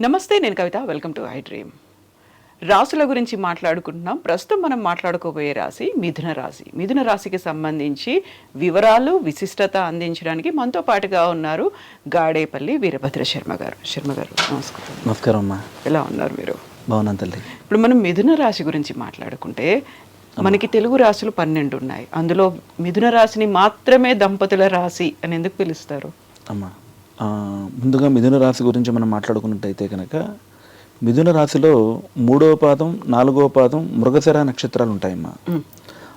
నమస్తే, నేను Kavitha. Welcome to I Dream. రాసుల గురించి మాట్లాడుకుంటున్నాం. ప్రస్తుతం మనం మాట్లాడుకోబోయే రాశి మిథున రాశి. మిథున రాశికి సంబంధించి వివరాలు, విశిష్టత అందించడానికి మనతో పాటుగా ఉన్నారు గాడేపల్లి వీరభద్ర శర్మ గారు. శర్మ గారు, నమస్కారం. నమస్కారం అమ్మా. ఎలా ఉన్నారు మీరు? బాగున్నాను తల్లి. ఇప్పుడు మనం మిథున రాశి గురించి మాట్లాడుకుంటే మనకి తెలుగు రాశులు 12 ఉన్నాయి. అందులో మిథున రాశిని మాత్రమే దంపతుల రాశి అని ఎందుకు పిలుస్తారు? అమ్మా, ముందుగా మిథున రాశి గురించి మనం మాట్లాడుకున్నట్టయితే కనుక మిథున రాశిలో 3వ పాదం 4వ పాదం మృగశిర నక్షత్రాలు ఉంటాయమ్మా.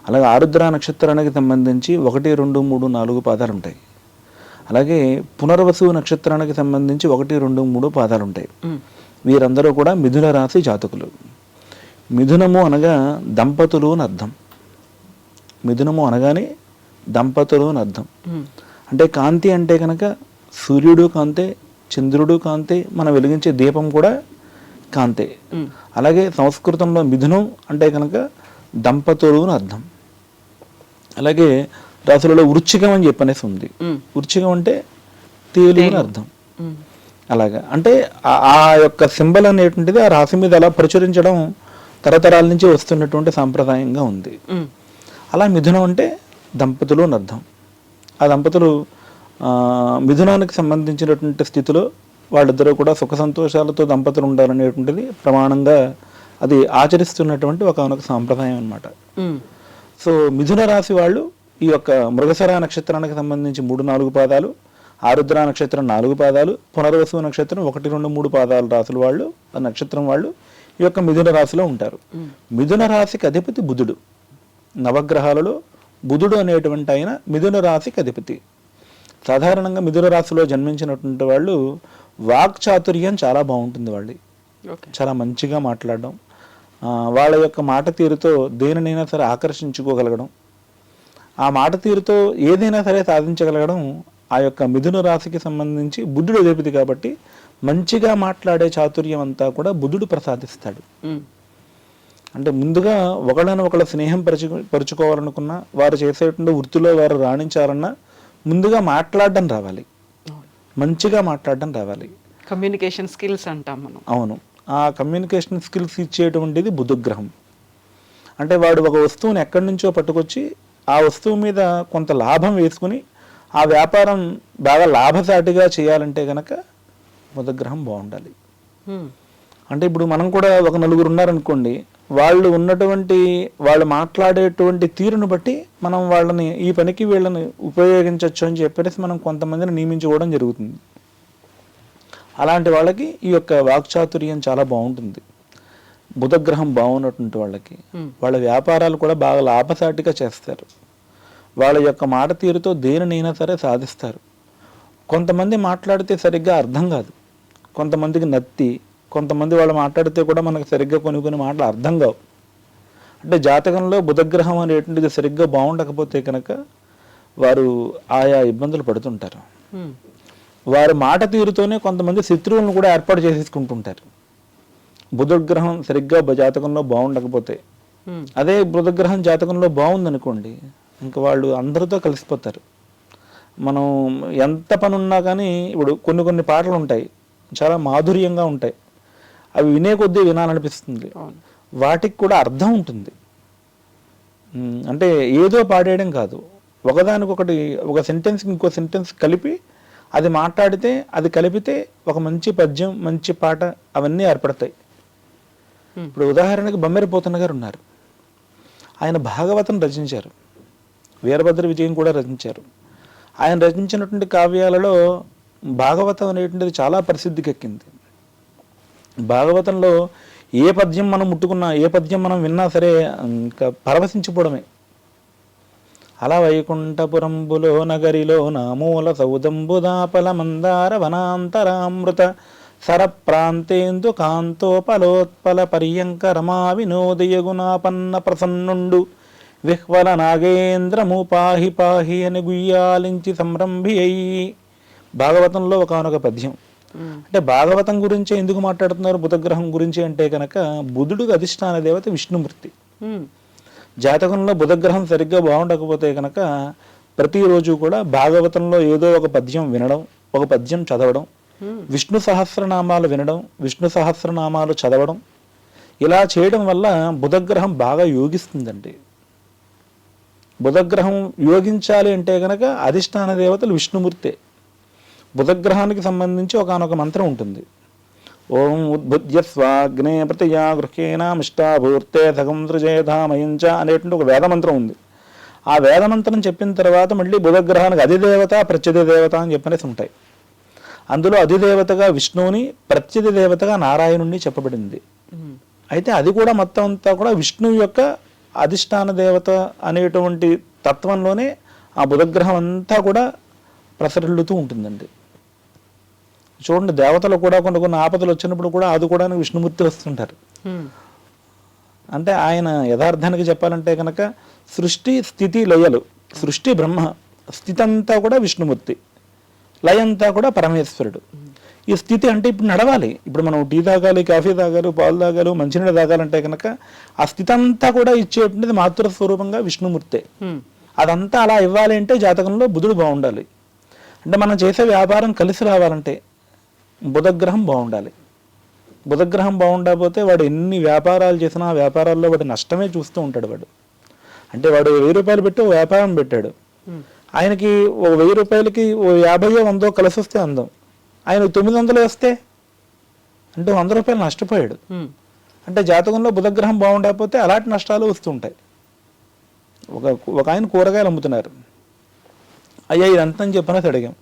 అలాగే ఆరుద్ర నక్షత్రానికి సంబంధించి 1, 2, 3, 4 పాదాలు ఉంటాయి. అలాగే పునర్వసు నక్షత్రానికి సంబంధించి 1, 2, 3 పాదాలు ఉంటాయి. వీరందరూ కూడా మిథున రాశి జాతకులు. మిథునము అనగా దంపతులు అని అర్థం. మిథునము అనగానే దంపతులు అని అర్థం. అంటే కాంతి అంటే కనుక సూర్యుడు కాంతే, చంద్రుడు కాంతే, మనం వెలిగించే దీపం కూడా కాంతే. అలాగే సంస్కృతంలో మిథునం అంటే కనుక దంపతులు అని అర్థం. అలాగే రాశులలో వృశ్చికం అని చెప్పనేసి ఉంది. వృశ్చికం అంటే తేలు అని అర్థం. అలాగా అంటే ఆ యొక్క సింబల్ అనేటువంటిది ఆ రాశి మీద అలా ప్రచురించడం తరతరాల నుంచి వస్తున్నటువంటి సాంప్రదాయంగా ఉంది. అలా మిథునం అంటే దంపతులు అని అర్థం. ఆ దంపతులు మిథునానికి సంబంధించినటువంటి స్థితిలో వాళ్ళిద్దరూ కూడా సుఖ సంతోషాలతో దంపతులు ఉండాలనేటువంటిది ప్రమాణంగా అది ఆచరిస్తున్నటువంటి ఒక సాంప్రదాయం అన్నమాట. సో మిథున రాశి వాళ్ళు ఈ యొక్క మృగశిర నక్షత్రానికి సంబంధించి 3, 4 పాదాలు, ఆరుద్ర నక్షత్రం 4 పాదాలు, పునర్వసు నక్షత్రం 1, 2, 3 పాదాల రాశుల వాళ్ళు, ఆ నక్షత్రం వాళ్ళు ఈ యొక్క మిథున రాశిలో ఉంటారు. మిథున రాశికి అధిపతి బుధుడు. నవగ్రహాలలో బుధుడు అనేటువంటి ఆయన మిథున రాశికి అధిపతి. సాధారణంగా మిథున రాశిలో జన్మించినటువంటి వాళ్ళు వాక్చాతుర్యం చాలా బాగుంటుంది. వాళ్ళు చాలా మంచిగా మాట్లాడడం, వాళ్ళ యొక్క మాట తీరుతో దేనినైనా సరే ఆకర్షించుకోగలగడం, ఆ మాట తీరుతో ఏదైనా సరే సాధించగలగడం ఆ యొక్క మిథున రాశికి సంబంధించి బుధుడు అధిపతి కాబట్టి మంచిగా మాట్లాడే చాతుర్యం అంతా కూడా బుధుడు ప్రసాదిస్తాడు. అంటే ముందుగా ఒకళ్ళ స్నేహం పరుచుకోవాలనుకున్నా, వారు చేసేటువంటి వృత్తిలో వారు రాణించాలన్నా ముందుగా మాట్లాడడం రావాలి, మంచిగా మాట్లాడడం రావాలి. కమ్యూనికేషన్ స్కిల్స్ అంటాం మనం. అవును, ఆ కమ్యూనికేషన్ స్కిల్స్ ఇచ్చేటువంటిది బుధగ్రహం. అంటే వాడు ఒక వస్తువుని ఎక్కడి నుంచో పట్టుకొచ్చి ఆ వస్తువు మీద కొంత లాభం వేసుకుని ఆ వ్యాపారం బాగా లాభసాటిగా చేయాలంటే కనుక బుధగ్రహం బాగుండాలి. అంటే ఇప్పుడు మనం కూడా ఒక 4 ఉన్నారనుకోండి, వాళ్ళు మాట్లాడేటువంటి తీరును బట్టి మనం వాళ్ళని ఈ పనికి వీళ్ళని ఉపయోగించవచ్చు అని చెప్పేసి మనం కొంతమందిని నియమించుకోవడం జరుగుతుంది. అలాంటి వాళ్ళకి ఈ యొక్క వాక్చాతుర్యం చాలా బాగుంటుంది. బుధగ్రహం బాగున్నటువంటి వాళ్ళకి వాళ్ళ వ్యాపారాలు కూడా బాగా లాభసాటిగా చేస్తారు. వాళ్ళ యొక్క మాట తీరుతో దేనినైనా సరే సాధిస్తారు. కొంతమంది మాట్లాడితే సరిగ్గా అర్థం కాదు, కొంతమందికి నత్తి, కొంతమంది వాళ్ళు మాట్లాడితే కూడా మనకు సరిగ్గా కొన్ని మాటలు అర్థం కావు. అంటే జాతకంలో బుధగ్రహం అనేటువంటిది సరిగ్గా బాగుండకపోతే కనుక వారు ఆయా ఇబ్బందులు పడుతుంటారు. వారి మాట తీరుతోనే కొంతమంది శత్రువులను కూడా ఏర్పాటు చేసేసుకుంటుంటారు. బుధగ్రహం సరిగ్గా జాతకంలో బాగుండకపోతే, అదే బుధగ్రహం జాతకంలో బాగుందనుకోండి, ఇంకా వాళ్ళు అందరితో కలిసిపోతారు. మనం ఎంత పని ఉన్నా కానీ ఇప్పుడు కొన్ని పాటలు ఉంటాయి, చాలా మాధుర్యంగా ఉంటాయి, అవి వినే కొద్దీ వినాలనిపిస్తుంది. వాటికి కూడా అర్థం ఉంటుంది. అంటే ఏదో పాడేయడం కాదు, ఒకదానికొకటి ఒక సెంటెన్స్కి ఇంకో సెంటెన్స్ కలిపి అది మాట్లాడితే, అది కలిపితే ఒక మంచి పద్యం, మంచి పాట అవన్నీ ఏర్పడతాయి. ఇప్పుడు ఉదాహరణకి బమ్మెర పోతన్న గారు ఉన్నారు. ఆయన భాగవతం రచించారు, వీరభద్ర విజయం కూడా రచించారు. ఆయన రచించినటువంటి కావ్యాలలో భాగవతం అనేటువంటిది చాలా ప్రసిద్ధికెక్కింది. భాగవతంలో ఏ పద్యం మనం ముట్టుకున్నా, ఏ పద్యం మనం విన్నా సరే ఇంకా పరవశించిపోవడమే. అలా వైకుంఠపురంబులో నగరిలో నామూల సౌదంబుదాపల మందార వనాంతరామృత సరప్రాంతేందు కాంతోపలోత్పల పర్యంక రమా వినోదయగుణాపన్న ప్రసన్నుండు విహ్వల నాగేంద్రము పాహి పాహి అని గుయ్యాలించి సంరంభి అయ్యి. భాగవతంలో ఒకనొక పద్యం. అంటే భాగవతం గురించి ఎందుకు మాట్లాడుతున్నారు బుధగ్రహం గురించి అంటే కనుక బుధుడికి అధిష్టాన దేవత విష్ణుమూర్తి. జాతకంలో బుధగ్రహం సరిగ్గా బాగుండకపోతే కనుక ప్రతిరోజు కూడా భాగవతంలో ఏదో ఒక పద్యం వినడం, ఒక పద్యం చదవడం, విష్ణు సహస్రనామాలు వినడం, విష్ణు సహస్రనామాలు చదవడం, ఇలా చేయడం వల్ల బుధగ్రహం బాగా యోగిస్తుందండి. బుధగ్రహం యోగించాలి అంటే కనుక అధిష్టాన దేవతలు విష్ణుమూర్తే. బుధగ్రహానికి సంబంధించి ఒకానొక మంత్రం ఉంటుంది. ఓం ఉద్భుజ్య స్వాగ్నే ప్రతియా గృహేణమిష్టాభూర్తే సగం సృజేధామయంచ అనేటువంటి ఒక వేదమంత్రం ఉంది. ఆ వేదమంత్రం చెప్పిన తర్వాత మళ్ళీ బుధగ్రహానికి అధిదేవత ప్రత్యధి దేవత అని చెప్పనేసి ఉంటాయి. అందులో అధిదేవతగా విష్ణువుని, ప్రత్యధి దేవతగా నారాయణుణ్ణి చెప్పబడింది. అయితే అది కూడా మొత్తం అంతా కూడా విష్ణువు యొక్క అధిష్టాన దేవత అనేటువంటి తత్వంలోనే ఆ బుధగ్రహం అంతా కూడా ప్రసరిల్లుతూ ఉంటుందండి. చూడండి, దేవతలు కూడా కొన్ని ఆపదలు వచ్చినప్పుడు కూడా ఆదుకోవడానికి విష్ణుమూర్తి వస్తుంటారు. అంటే ఆయన యథార్థానికి చెప్పాలంటే కనుక సృష్టి స్థితి లయలు, సృష్టి బ్రహ్మ, స్థితి అంతా కూడా విష్ణుమూర్తి, లయ అంతా కూడా పరమేశ్వరుడు. ఈ స్థితి అంటే ఇప్పుడు నడవాలి. ఇప్పుడు మనం టీ తాగాలి, కాఫీ తాగాలి, పాలు తాగాలి, మంచినీళ్ళు తాగాలంటే కనుక ఆ స్థితి అంతా కూడా ఇచ్చేటువంటిది మాతృస్వరూపంగా విష్ణుమూర్తే. అదంతా అలా ఇవ్వాలి అంటే జాతకంలో బుధుడు బాగుండాలి. అంటే మనం చేసే వ్యాపారం కలిసి రావాలంటే బుధగ్రహం బాగుండాలి. బుధగ్రహం బాగుండకపోతే వాడు ఎన్ని వ్యాపారాలు చేసినా ఆ వ్యాపారాల్లో వాడు నష్టమే చూస్తూ ఉంటాడు. వాడు అంటే వాడు 1000 రూపాయలు పెట్టి ఓ వ్యాపారం పెట్టాడు. ఆయనకి ఓ 1000 రూపాయలకి ఓ 50 100 కలిసి వస్తే అందం, ఆయన 900 వస్తే అంటే 100 రూపాయలు నష్టపోయాడు. అంటే జాతకంలో బుధగ్రహం బాగుండకపోతే అలాంటి నష్టాలు వస్తుంటాయి. ఒక ఆయన కూరగాయలు అమ్ముతున్నారు. అయ్యా ఇదంతా అని చెప్పనేసి అడిగాం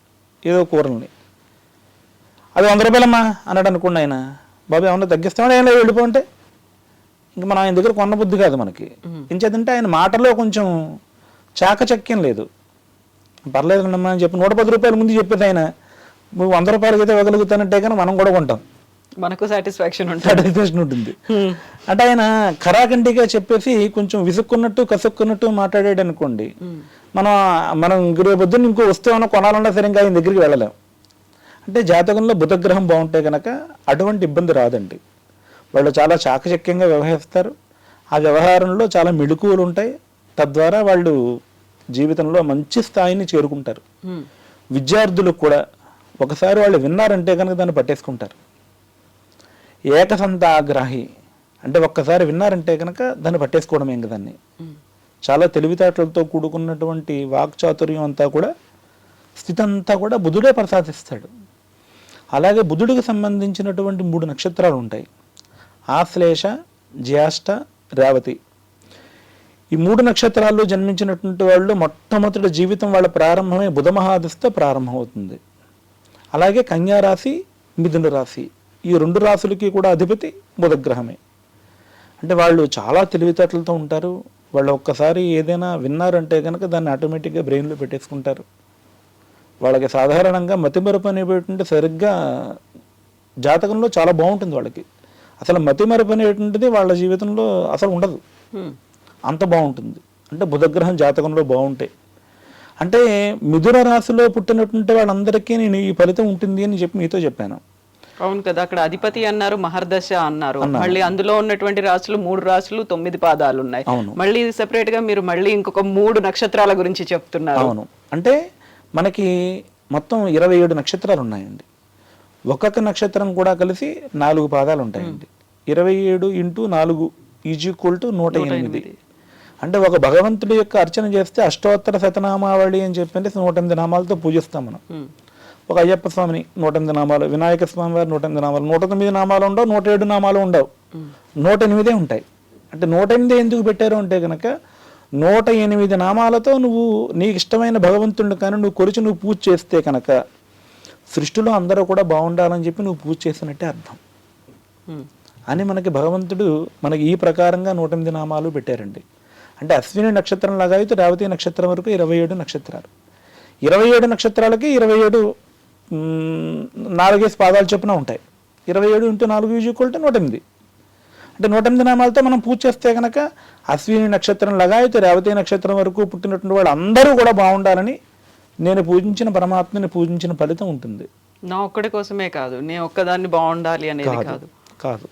ఏదో కూరల్ని. అది 100 రూపాయలమ్మా అన్నాడు అనుకోండి. ఆయన బాబు ఏమన్నా తగ్గిస్తామని ఏం లేదు వెళ్ళిపోంటే ఇంక మనం ఆయన దగ్గర కొన్న బుద్ధి కాదు మనకి. ఇంచేతంటే ఆయన మాటలో కొంచెం చాకచక్యం లేదు. పర్లేదు అమ్మా అని చెప్పి 110 రూపాయలు ముందు చెప్పేది ఆయన, నువ్వు 100 రూపాయలకి అయితే ఇవ్వగలుగుతానంటే కానీ మనం కూడా కొంటాం, మనకు సాటిస్ఫాక్షన్ ఉంటుంది. అంటే ఆయన ఖరాఖండిగా చెప్పేసి కొంచెం విసుక్కున్నట్టు కసుక్కున్నట్టు మాట్లాడాడు అనుకోండి, మనం రేపొద్దున ఇంకో వస్తువు కొనాలన్నా సరే ఇంకా ఆయన దగ్గరికి వెళ్ళలేం. అంటే జాతకంలో బుధగ్రహం బాగుంటే కనుక అటువంటి ఇబ్బంది రాదండి. వాళ్ళు చాలా చాకచక్యంగా వ్యవహరిస్తారు. ఆ వ్యవహారంలో చాలా మెళుకువలు ఉంటాయి. తద్వారా వాళ్ళు జీవితంలో మంచి స్థాయిని చేరుకుంటారు. విద్యార్థులకు కూడా ఒకసారి వాళ్ళు విన్నారంటే కనుక దాన్ని పట్టేసుకుంటారు. ఏకసంతాగ్రాహి అంటే ఒక్కసారి విన్నారంటే కనుక దాన్ని పట్టేసుకోవడం ఏం కదాన్ని. చాలా తెలివితేటలతో కూడుకున్నటువంటి వాక్చాతుర్యం అంతా కూడా స్థితి అంతా కూడా బుధుడే ప్రసాదిస్తాడు. అలాగే బుధుడికి సంబంధించినటువంటి 3 నక్షత్రాలు ఉంటాయి. ఆశ్లేష, జ్యేష్ఠ, రేవతి. ఈ 3 నక్షత్రాల్లో జన్మించినటువంటి వాళ్ళు మొట్టమొదటి జీవితం వాళ్ళ ప్రారంభమే బుధ మహాదశతో ప్రారంభమవుతుంది. అలాగే కన్యా రాశి, మిథున రాశి, ఈ 2 రాశులకి కూడా అధిపతి బుధగ్రహమే. అంటే వాళ్ళు చాలా తెలివితేటలతో ఉంటారు. వాళ్ళు ఒక్కసారి ఏదైనా విన్నారంటే కనుక దాన్ని ఆటోమేటిక్గా బ్రెయిన్లో పెట్టేసుకుంటారు. వాళ్ళకి సాధారణంగా మతిమరుపు అనేటువంటిది సరిగ్గా జాతకంలో చాలా బాగుంటుంది. వాళ్ళకి అసలు మతిమరుపు అనేటువంటిది వాళ్ళ జీవితంలో అసలు ఉండదు, అంత బాగుంటుంది. అంటే బుధగ్రహం జాతకంలో బాగుంటాయి. అంటే మిథున రాశిలో పుట్టినటువంటి వాళ్ళందరికీ నేను ఈ ఫలితం ఉంటుంది అని చెప్పి మీతో చెప్పాను. అవును కదా, అక్కడ అధిపతి అన్నారు, మహర్దశ అన్నారు. మళ్ళీ అందులో ఉన్నటువంటి రాశులు 3 రాశులు 9 పాదాలు ఉన్నాయి. మళ్ళీ సెపరేట్ గా మీరు మళ్ళీ ఇంకొక 3 నక్షత్రాల గురించి చెప్తున్నారు. అవును, అంటే మనకి మొత్తం 27 నక్షత్రాలు ఉన్నాయండి. ఒక్కొక్క నక్షత్రం కూడా కలిసి 4 పాదాలు ఉంటాయండి. 27 × 4 = 108. అంటే ఒక భగవంతుడి యొక్క అర్చన చేస్తే అష్టోత్తర శతనామావళి అని చెప్పి 108 నామాలతో పూజిస్తాం మనం. ఒక అయ్యప్ప స్వామిని 108 నామాలు, వినాయక స్వామి వారి 108 నామాలు, 109 నామాలు ఉండవు, 107 నామాలు ఉండవు, 108 ఉంటాయి. అంటే 108 ఎందుకు పెట్టారు అంటే కనుక 108 నామాలతో నువ్వు నీకు ఇష్టమైన భగవంతుడిని కానీ నువ్వు కొలిచి నువ్వు పూజ చేస్తే కనుక సృష్టిలో అందరూ కూడా బాగుండాలని చెప్పి నువ్వు పూజ చేసినట్టే అర్థం అని మనకి భగవంతుడు మనకి ఈ ప్రకారంగా 108 నామాలు పెట్టారండి. అంటే అశ్విని నక్షత్రం లాగా అయితే రేవతి నక్షత్రం వరకు 27 నక్షత్రాలు. 27 నక్షత్రాలకి 27 4 పాదాలు చొప్పున ఉంటాయి. 27 × 4 = 108. అంటే 108 నామాలతో మనం పూజ చేస్తే కనుక అశ్విని నక్షత్రం లాగా అయితే రేవతి నక్షత్రం వరకు పుట్టినటువంటి వాళ్ళు అందరూ కూడా బాగుండాలని నేను పూజించిన పరమాత్మని పూజించిన ఫలితం ఉంటుంది. నా ఒక్కడి కోసమే కాదు, నేను ఒక్కదాన్ని బాగుండాలి అనేది కాదు. కాదు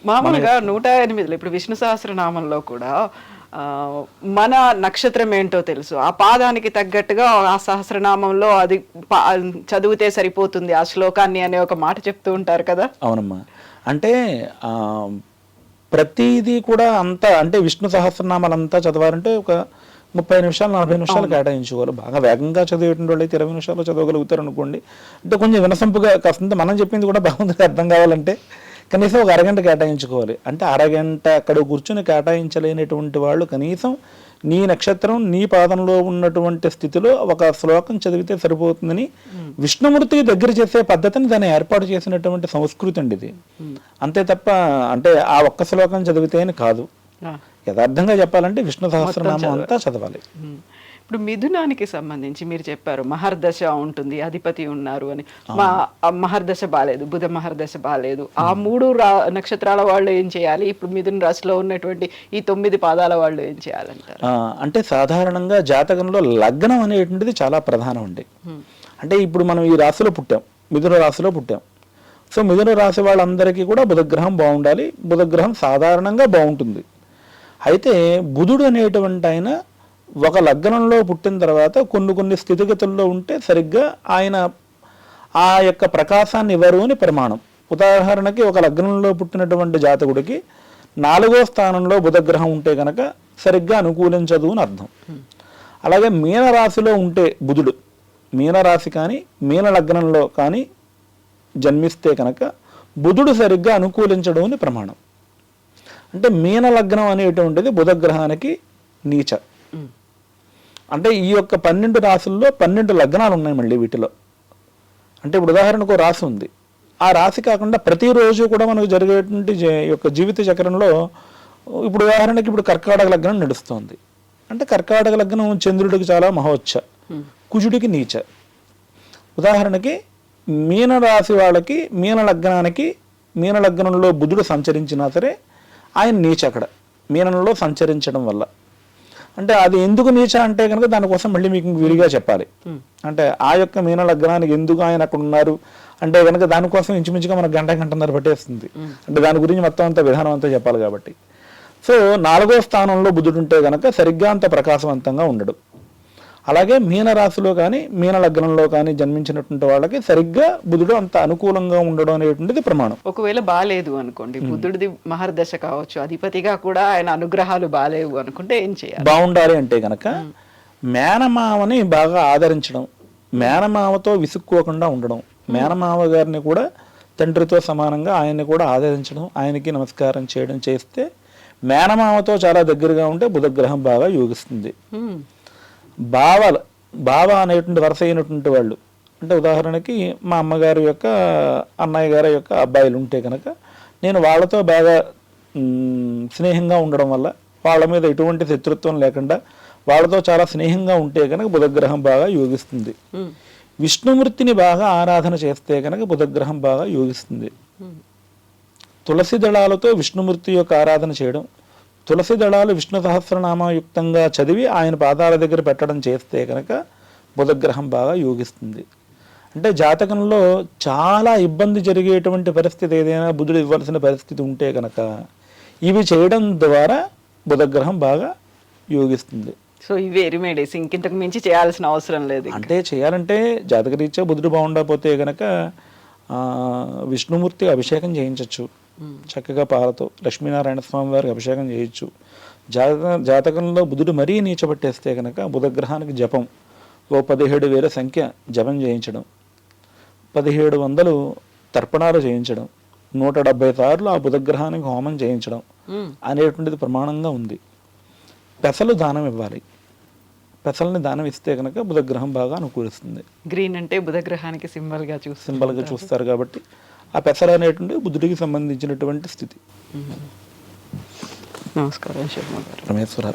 మామూలుగా 108 ఇప్పుడు విష్ణు సహస్రనామంలో కూడా మన నక్షత్రం ఏంటో తెలుసు, ఆ పాదానికి తగ్గట్టుగా ఆ సహస్రనామంలో అది చదివితే సరిపోతుంది ఆ శ్లోకాన్ని అనే ఒక మాట చెప్తూ ఉంటారు కదా. అవునమ్మా. అంటే ప్రతిదీ కూడా అంతా అంటే విష్ణు సహస్రనామాలు అంతా చదవాలంటే ఒక 30 నిమిషాలు 40 నిమిషాలు కేటాయించుకోవాలి. బాగా వేగంగా చదివేటువంటి వాళ్ళు అయితే 20 నిమిషాలు చదవగలుగుతారు అనుకోండి. అంటే కొంచెం వినసొంపుగా కాస్తంత మనం చెప్పింది కూడా భగవంతుడికి అర్థం కావాలంటే కనీసం ఒక అరగంట కేటాయించుకోవాలి. అంటే అరగంట అక్కడ కూర్చుని కేటాయించలేనటువంటి వాళ్ళు కనీసం నీ నక్షత్రం నీ పాదంలో ఉన్నటువంటి స్థితిలో ఒక శ్లోకం చదివితే సరిపోతుందని విష్ణుమూర్తికి దగ్గర చేసే పద్ధతిని దాన్ని ఏర్పాటు చేసినటువంటి సంస్కృతి అండి ఇది. అంతే తప్ప అంటే ఆ ఒక్క శ్లోకం చదివితే అని కాదు. యథార్థంగా చెప్పాలంటే విష్ణు సహస్రనామం అంతా చదవాలి. ఇప్పుడు మిథునానికి సంబంధించి మీరు చెప్పారు మహర్దశ ఉంటుంది, అధిపతి ఉన్నారు అని. మహర్దశ బాలేదు, బుధ మహర్దశ బాలేదు. ఆ 3 నక్షత్రాల వాళ్ళు ఏం చేయాలి? ఇప్పుడు మిథున రాశిలో ఉన్నటువంటి ఈ 9 పాదాల వాళ్ళు ఏం చేయాలంటారు? అంటే సాధారణంగా జాతకంలో లగ్నం అనేటువంటిది చాలా ప్రధానం అండి. అంటే ఇప్పుడు మనం ఈ రాశిలో పుట్టాం, మిథున రాశిలో పుట్టాం. సో మిథున రాశి వాళ్ళందరికీ కూడా బుధగ్రహం బాగుండాలి. బుధగ్రహం సాధారణంగా బాగుంటుంది. అయితే బుధుడు అనేటువంటి ఆయన ఒక లగ్నంలో పుట్టిన తర్వాత కొన్ని స్థితిగతుల్లో ఉంటే సరిగ్గా ఆయన ఆ యొక్క ప్రకాశాన్ని ఇవ్వరు అని ప్రమాణం. ఉదాహరణకి ఒక లగ్నంలో పుట్టినటువంటి జాతకుడికి 4వ స్థానంలో బుధగ్రహం ఉంటే కనుక సరిగ్గా అనుకూలించదు అని అర్థం. అలాగే మీనరాశిలో ఉంటే బుధుడు, మీనరాశి కానీ మీన లగ్నంలో కానీ జన్మిస్తే కనుక బుధుడు సరిగ్గా అనుకూలించడం అని ప్రమాణం. అంటే మీన లగ్నం అనేటువంటిది బుధగ్రహానికి నీచ. అంటే ఈ యొక్క 12 రాశుల్లో 12 లగ్నాలు ఉన్నాయి మళ్ళీ వీటిలో. అంటే ఇప్పుడు ఉదాహరణకు రాశి ఉంది, ఆ రాశి కాకుండా ప్రతిరోజు కూడా మనకు జరిగేటువంటి యొక్క జీవిత చక్రంలో ఇప్పుడు ఉదాహరణకి ఇప్పుడు కర్కాటక లగ్నం నడుస్తుంది. అంటే కర్కాటక లగ్నం చంద్రుడికి చాలా మహోచ్చ, కుజుడికి నీచ. ఉదాహరణకి మీన రాశి వాళ్ళకి మీన లగ్నానికి మీన లగ్నంలో బుధుడు సంచరించినా సరే ఆయన నీచ అక్కడ మీనంలో సంచరించడం వల్ల. అంటే అది ఎందుకు నీచ అంటే కనుక దానికోసం మళ్ళీ మీకు విడిగా చెప్పాలి. అంటే ఆ యొక్క మీన లగ్నానికి ఎందుకు ఆయన అక్కడ ఉన్నారు అంటే కనుక దానికోసం ఇంచుమించుగా మనకు గంటన్నర పట్టేస్తుంది. అంటే దాని గురించి మొత్తం అంతా విధానం అంతా చెప్పాలి కాబట్టి. సో 4వ స్థానంలో బుధుడు ఉంటే కనుక సరిగ్గా అంత ప్రకాశవంతంగా ఉండడు. అలాగే మీన రాశిలో కానీ మీన లగ్నంలో కానీ జన్మించినటువంటి వాళ్ళకి సరిగ్గా బుధుడు అంత అనుకూలంగా ఉండడం అనేటువంటిది ప్రమాణం. ఒకవేళ బాలేదు అనుకోండి, బుధుడిది మహర్దశ కావచ్చు, అధిపతిగా కూడా ఆయన అనుగ్రహాలు బాలేవు అనుకుంటే ఏం చేయాలి? బాగుండాలి అంటే కనుక మేనమామని బాగా ఆదరించడం, మేనమామతో విసుక్కోకుండా ఉండడం, మేనమామ గారిని కూడా తండ్రితో సమానంగా ఆయన్ని కూడా ఆదరించడం, ఆయనకి నమస్కారం చేయడం చేస్తే మేనమామతో చాలా దగ్గరగా ఉంటే బుధగ్రహం బాగా యోగిస్తుంది. బావ అనేటువంటి వరుస అయినటువంటి వాళ్ళు అంటే ఉదాహరణకి మా అమ్మగారి యొక్క అన్నయ్య గారి యొక్క అబ్బాయిలు ఉంటే కనుక నేను వాళ్ళతో బాగా స్నేహంగా ఉండడం వల్ల వాళ్ళ మీద ఎటువంటి శత్రుత్వం లేకుండా వాళ్ళతో చాలా స్నేహంగా ఉంటే కనుక బుధగ్రహం బాగా యోగిస్తుంది. విష్ణుమూర్తిని బాగా ఆరాధన చేస్తే కనుక బుధగ్రహం బాగా యోగిస్తుంది. తులసి దళాలతో విష్ణుమూర్తి యొక్క ఆరాధన చేయడం, తులసి దళాలు విష్ణు సహస్రనామయుక్తంగా చదివి ఆయన పాదాల దగ్గర పెట్టడం చేస్తే కనుక బుధగ్రహం బాగా యోగిస్తుంది. అంటే జాతకంలో చాలా ఇబ్బంది జరిగేటువంటి పరిస్థితి ఏదైనా బుధుడు ఇవ్వాల్సిన పరిస్థితి ఉంటే కనుక ఇవి చేయడం ద్వారా బుధగ్రహం బాగా యోగిస్తుంది. సో ఇవే రెమెడీస్, ఇంకింతకు మించి చేయాల్సిన అవసరం లేదు. అంటే చేయాలంటే జాతకరీత్యా బుధుడు బాగుండకపోతే కనుక విష్ణుమూర్తి అభిషేకం చేయించవచ్చు చక్కగా పాలతో, లక్ష్మీనారాయణ స్వామి వారికి అభిషేకం చేయొచ్చు. జాతకంలో బుధుడు మరీ నీచబట్టేస్తే కనుక బుధగ్రహానికి జపం 17,000 సంఖ్య జపం చేయించడం, 1700 తర్పణాలు చేయించడం, 170 సార్లు ఆ బుధగ్రహానికి హోమం చేయించడం అనేటువంటిది ప్రమాణంగా ఉంది. పెసలు దానం ఇవ్వాలి. పెసల్ని దానం ఇస్తే కనుక బుధగ్రహం బాగా అనుకూలిస్తుంది. గ్రీన్ అంటే బుధగ్రహానికి సింబల్గా చూస్తారు కాబట్టి ఆ పెసలు అనేటువంటి బుధుడికి సంబంధించినటువంటి స్థితి. నమస్కారం శర్మ గారు. రమేశ్వర.